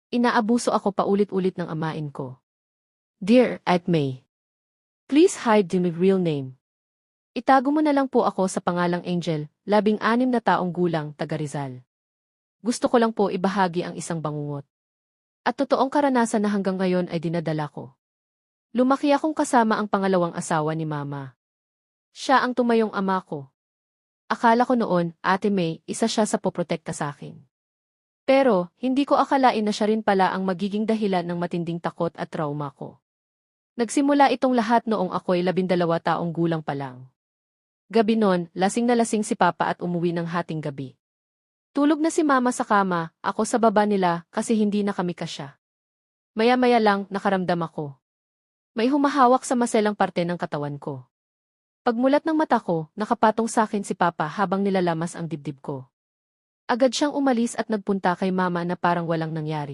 Inaabuso ako paulit-ulit ng amain ko. Dear Aunt May, please hide the real name. Itago mo na lang po ako sa pangalang Angel, 16 na taong gulang, taga Rizal. Gusto ko lang po ibahagi ang isang bangungot. At totoong karanasan na hanggang ngayon ay dinadala ko. Lumaki akong kasama ang pangalawang asawa ni Mama. Siya ang tumayong ama ko. Akala ko noon, Ate May, isa siya sa poprotekta sa akin. Pero, hindi ko akalain na siya rin pala ang magiging dahilan ng matinding takot at trauma ko. Nagsimula itong lahat noong ako'y 12 taong gulang pa lang. Gabi noon, lasing na lasing si Papa at umuwi ng hating gabi. Tulog na si Mama sa kama, ako sa baba nila kasi hindi na kami kasya. Maya-maya lang, nakaramdam ako. May humahawak sa maselang parte ng katawan ko. Pagmulat ng mata ko, nakapatong sa akin si Papa habang nilalamas ang dibdib ko. Agad siyang umalis at nagpunta kay Mama na parang walang nangyari.